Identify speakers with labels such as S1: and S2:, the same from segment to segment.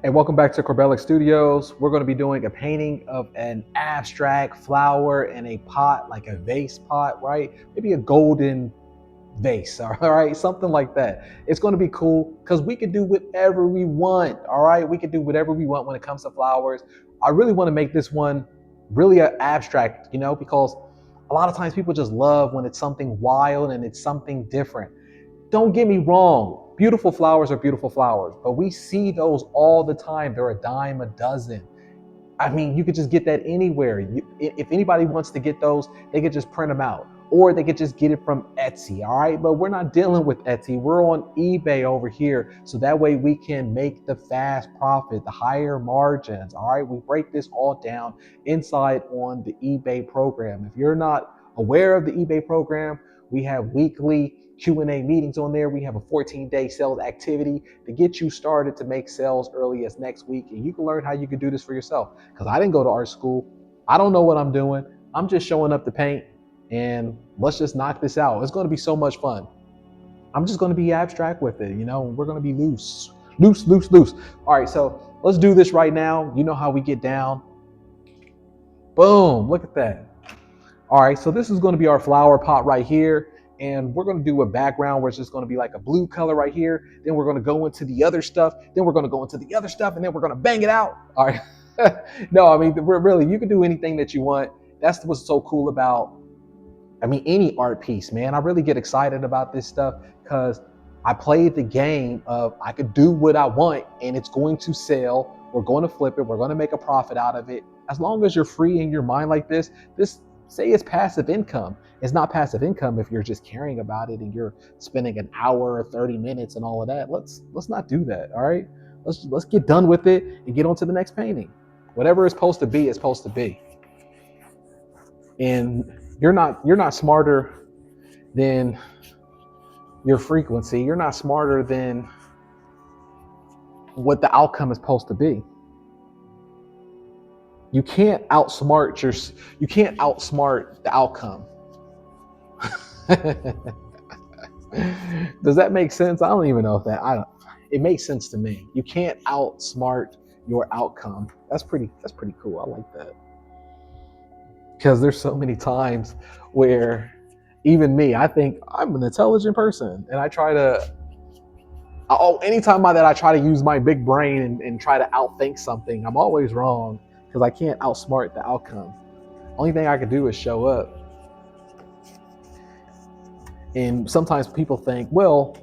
S1: And welcome back to Corbellic Studios. We're going to be doing a painting of an abstract flower in a pot, like a vase pot, right? Maybe a golden vase, all right? Something like that. It's going to be cool because we can do whatever we want, all right? We can do whatever we want when it comes to flowers. I really want to make this one really abstract, because a lot of times people just love when it's something wild and it's something different. Don't get me wrong, beautiful flowers are beautiful flowers, but we see those all the time. They're a dime a dozen. I mean, you could just get that anywhere. If anybody wants to get those, they could just print them out, or they could just get it from Etsy. All right, but we're not dealing with Etsy. We're on eBay over here, so that way we can make the fast profit, the higher margins. All right, we break this all down inside on the eBay program. If you're not aware of the eBay program, we have weekly Q&A meetings on there. We have a 14-day sales activity to get you started to make sales early as next week. And you can learn how you can do this for yourself. Because I didn't go to art school. I don't know what I'm doing. I'm just showing up to paint, and let's just knock this out. It's going to be so much fun. I'm just going to be abstract with it. We're going to be loose. Loose, loose, loose. All right, so let's do this right now. You know how we get down. Boom, look at that. All right, so this is going to be our flower pot right here. And we're going to do a background where it's just going to be like a blue color right here. Then we're going to go into the other stuff. Then we're going to go into the other stuff. And then we're going to bang it out. All right. No, I mean, really, you can do anything that you want. That's what's so cool about, any art piece, man. I really get excited about this stuff because I played the game of I could do what I want and it's going to sell. We're going to flip it. We're going to make a profit out of it. As long as you're free in your mind like this, say it's passive income. It's not passive income if you're just caring about it and you're spending an hour or 30 minutes and all of that. Let's not do that. All right. Let's get done with it and get on to the next painting. Whatever it's supposed to be, it's supposed to be. And you're not smarter than your frequency. You're not smarter than what the outcome is supposed to be. You can't outsmart the outcome. Does that make sense? I don't even know if it makes sense to me. You can't outsmart your outcome. That's pretty cool. I like that. Because there's so many times where even me, I think I'm an intelligent person and anytime that I try to use my big brain and try to outthink something, I'm always wrong because I can't outsmart the outcome. Only thing I can do is show up. And sometimes people think, well,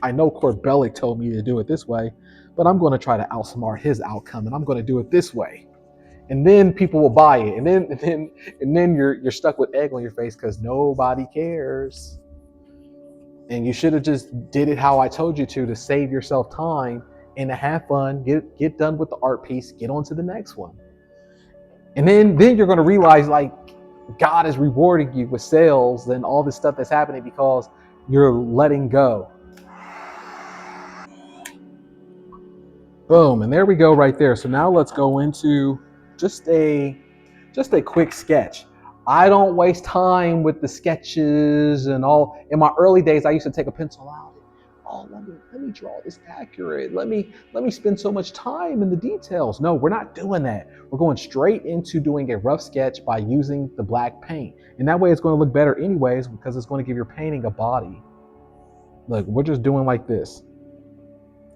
S1: I know Corbellic told me to do it this way, but I'm going to try to outsmart his outcome and I'm going to do it this way. And then people will buy it. And then you're stuck with egg on your face because nobody cares. And you should have just did it how I told you to save yourself time and to have fun, get done with the art piece, get on to the next one. And then you're going to realize like God is rewarding you with sales and all this stuff that's happening because you're letting go. Boom, and there we go right there. So now let's go into just a quick sketch. I don't waste time with the sketches and all. In my early days, I used to take a pencil out. Oh, let me draw this accurate. Let me spend so much time in the details. No, we're not doing that. We're going straight into doing a rough sketch by using the black paint. And that way it's going to look better anyways because it's going to give your painting a body. Look, we're just doing like this.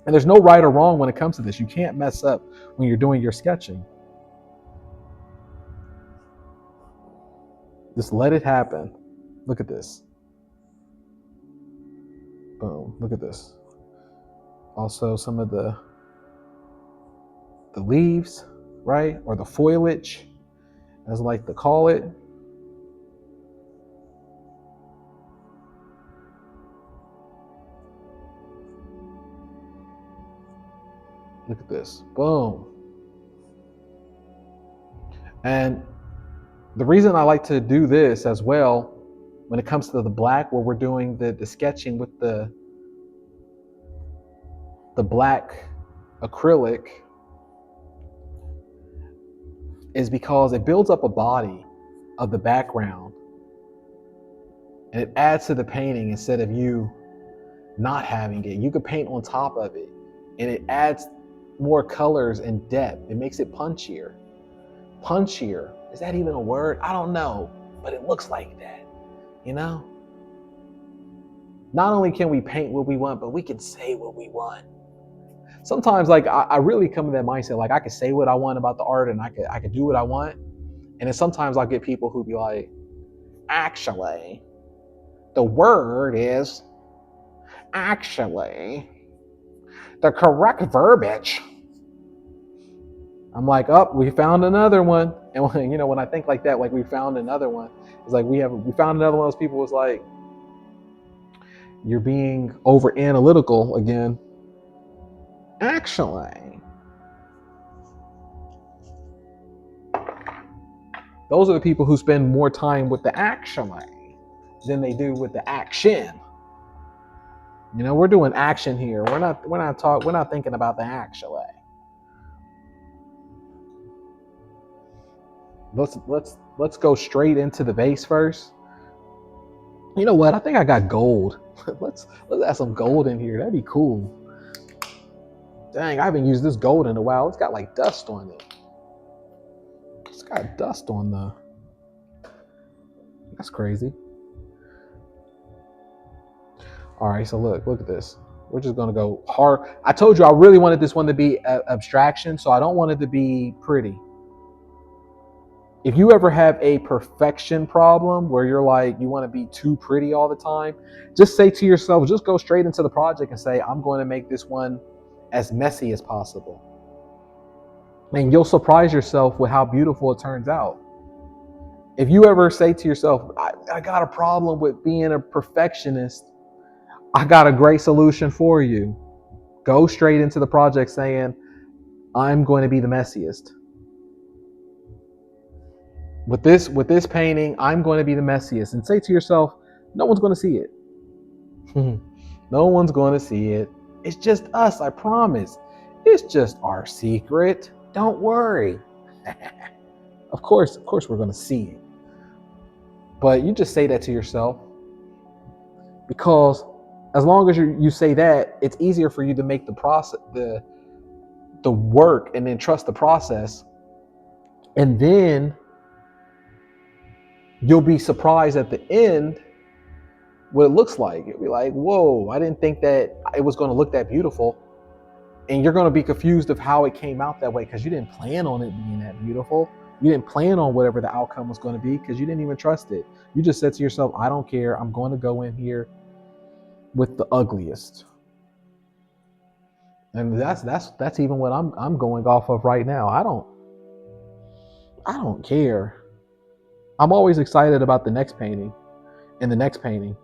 S1: And there's no right or wrong when it comes to this. You can't mess up when you're doing your sketching. Just let it happen. Look at this. Boom, look at this. Also some of the leaves, right? Or the foliage, as I like to call it. Look at this. Boom. And the reason I like to do this as well, when it comes to the black, where we're doing the sketching with the black acrylic, is because it builds up a body of the background and it adds to the painting instead of you not having it. You could paint on top of it and it adds more colors and depth. It makes it punchier. Punchier. Is that even a word? I don't know, but it looks like that, you know? Not only can we paint what we want, but we can say what we want. Sometimes like I really come to that mindset, like I can say what I want about the art and I could do what I want. And then sometimes I'll get people who be like, actually, the word is actually the correct verbiage. I'm like, oh, we found another one. And when, when I think like that, like we found another one, it's like we found another one of those people was like, you're being over analytical again. Actually, those are the people who spend more time with the actually than they do with the action. We're doing action here. We're not thinking about the actually. Let's go straight into the base first. You know what? I think I got gold. let's add some gold in here. That'd be cool. Dang, I haven't used this gold in a while. It's got like dust on it. It's got dust on the. That's crazy. All right, so look at this. We're just gonna go hard. I told you I really wanted this one to be abstraction, so I don't want it to be pretty. If you ever have a perfection problem where you're like, you want to be too pretty all the time, just say to yourself, just go straight into the project and say, I'm going to make this one as messy as possible. And you'll surprise yourself with how beautiful it turns out. If you ever say to yourself, I got a problem with being a perfectionist, I got a great solution for you. Go straight into the project saying, I'm going to be the messiest. With this painting, I'm going to be the messiest. And say to yourself, no one's going to see it. No one's going to see it. It's just us, I promise. It's just our secret. Don't worry. Of course we're going to see it. But you just say that to yourself, because as long as you say that, it's easier for you to make the process, the work, and then trust the process. And then you'll be surprised at the end what it looks like. You'll be like, whoa, I didn't think that it was going to look that beautiful. And you're going to be confused of how it came out that way, because you didn't plan on it being that beautiful. You didn't plan on whatever the outcome was going to be, because you didn't even trust it. You just said to yourself, I don't care. I'm going to go in here with the ugliest. And that's even what I'm going off of right now. I don't care. I'm always excited about the next painting and the next painting.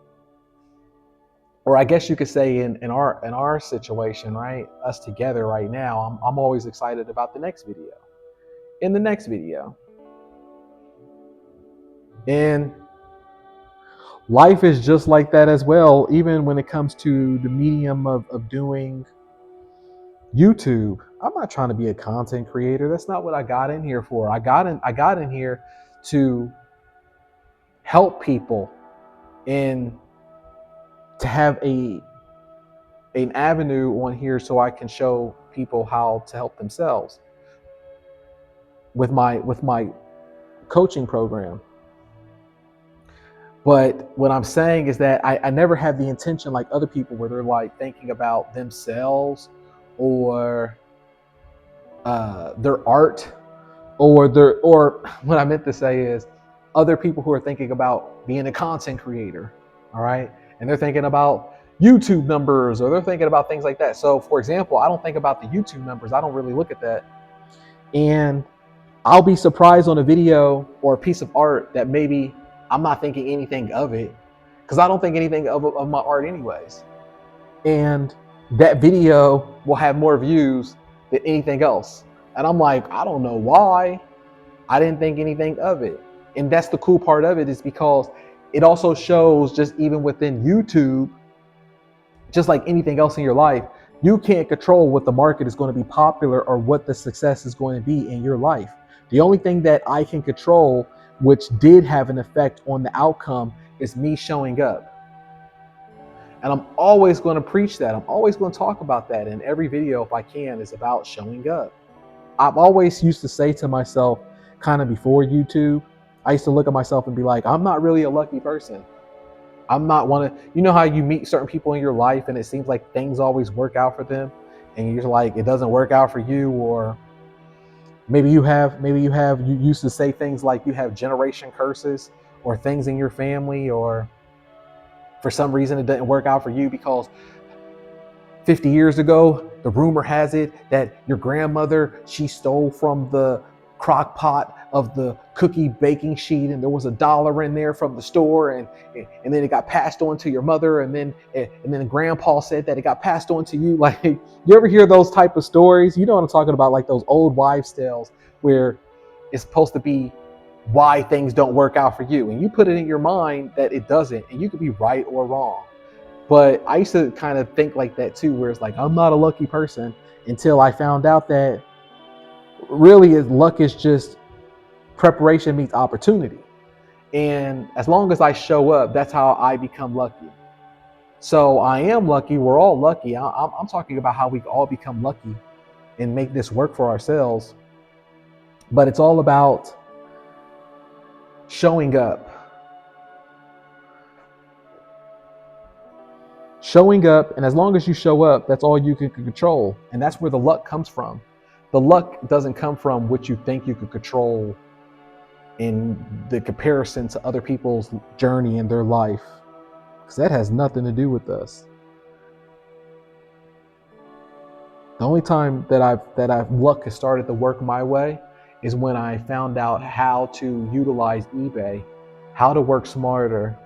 S1: Or I guess you could say in our situation, right? Us together right now, I'm always excited about the next video. In the next video. And life is just like that as well, even when it comes to the medium of doing YouTube. I'm not trying to be a content creator. That's not what I got in here for. I got in here to help people and to have an avenue on here so I can show people how to help themselves with my coaching program. But what I'm saying is that I never have the intention like other people where they're like thinking about themselves or their art or what I meant to say is other people who are thinking about being a content creator, all right? And they're thinking about YouTube numbers, or they're thinking about things like that. So for example, I don't think about the YouTube numbers. I don't really look at that. And I'll be surprised on a video or a piece of art that maybe I'm not thinking anything of it, because I don't think anything of my art anyways. And that video will have more views than anything else. And I'm like, I don't know why. I didn't think anything of it. And that's the cool part of it, is because it also shows, just even within YouTube, just like anything else in your life, you can't control what the market is going to be popular or what the success is going to be in your life. The only thing that I can control, which did have an effect on the outcome, is me showing up. And I'm always going to preach that. I'm always going to talk about that in every video if I can, is about showing up. I've always used to say to myself, kind of before YouTube, I used to look at myself and be like, I'm not really a lucky person. I'm not one of, you know how you meet certain people in your life and it seems like things always work out for them and you're like, it doesn't work out for you, or you used to say things like you have generation curses or things in your family, or for some reason it didn't work out for you because 50 years ago, the rumor has it that your grandmother, she stole from the crock pot of the cookie baking sheet and there was $1 in there from the store, and then it got passed on to your mother, and then grandpa said that it got passed on to you. Like, you ever hear those type of stories? You know what I'm talking about, like those old wives' tales where it's supposed to be why things don't work out for you, and you put it in your mind that it doesn't, and you could be right or wrong. But I used to kind of think like that too, where it's like, I'm not a lucky person, until I found out that really luck is just preparation meets opportunity. And as long as I show up, that's how I become lucky. So I am lucky. We're all lucky. I'm talking about how we all become lucky and make this work for ourselves. But it's all about showing up. Showing up, and as long as you show up, that's all you can control. And that's where the luck comes from. The luck doesn't come from what you think you could control in the comparison to other people's journey in their life, because that has nothing to do with us. The only time that I've luck has started to work my way is when I found out how to utilize eBay, how to work smarter,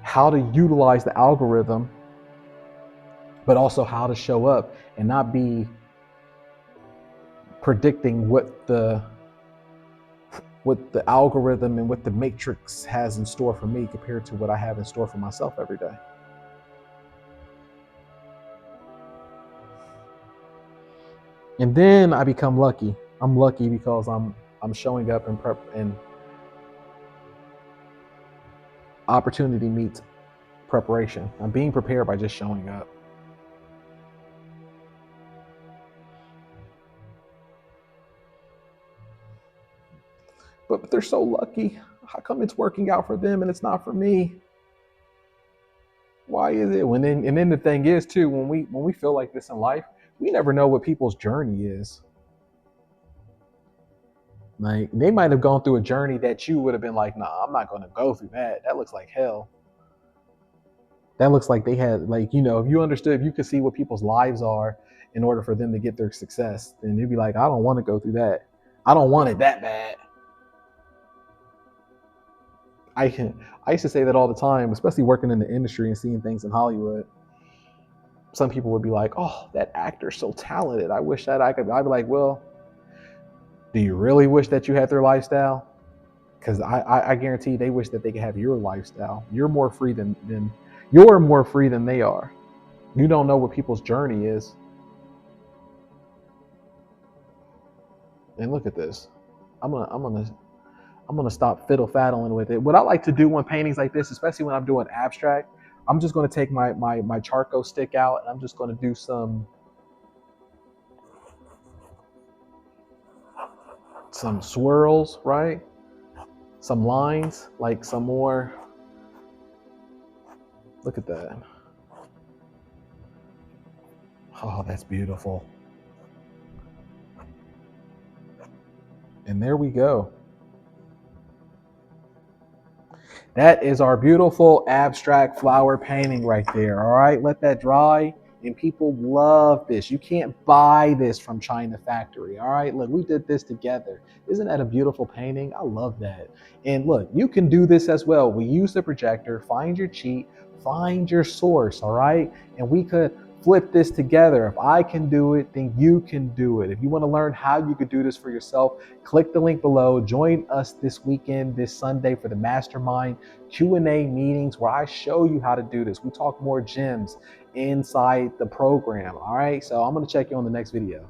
S1: how to utilize the algorithm, but also how to show up and not be predicting what the algorithm and what the matrix has in store for me compared to what I have in store for myself every day. And then I become lucky. I'm lucky because I'm showing up and prep, and opportunity meets preparation. I'm being prepared by just showing up. But they're so lucky. How come it's working out for them and it's not for me? Why is it? And then the thing is too, when we feel like this in life, we never know what people's journey is. Like, they might have gone through a journey that you would have been like, nah, I'm not going to go through that. That looks like hell. That looks like they had, like, you know, if you understood, if you could see what people's lives are in order for them to get their success, then you'd be like, I don't want to go through that. I don't want it that bad. I used to say that all the time, especially working in the industry and seeing things in Hollywood. Some people would be like, oh, that actor's so talented. I wish that I could. I'd be like, well, do you really wish that you had their lifestyle? Because I guarantee they wish that they could have your lifestyle. You're more free than they are. You don't know what people's journey is. And look at this. I'm gonna stop fiddle faddling with it. What I like to do on paintings like this, especially when I'm doing abstract, I'm just gonna take my charcoal stick out and I'm just gonna do some swirls, right? Some lines, like some more. Look at that. Oh, that's beautiful. And there we go. That is our beautiful abstract flower painting right there. All right, let that dry. And people love this. You can't buy this from China Factory. All right, look, we did this together. Isn't that a beautiful painting? I love that. And look, you can do this as well. We use the projector, find your cheat, find your source, all right? And we could flip this together. If I can do it, then you can do it. If you want to learn how you could do this for yourself, click the link below. Join us this weekend, this Sunday, for the Mastermind Q&A meetings where I show you how to do this. We talk more gems inside the program. All right, so I'm going to check you on the next video.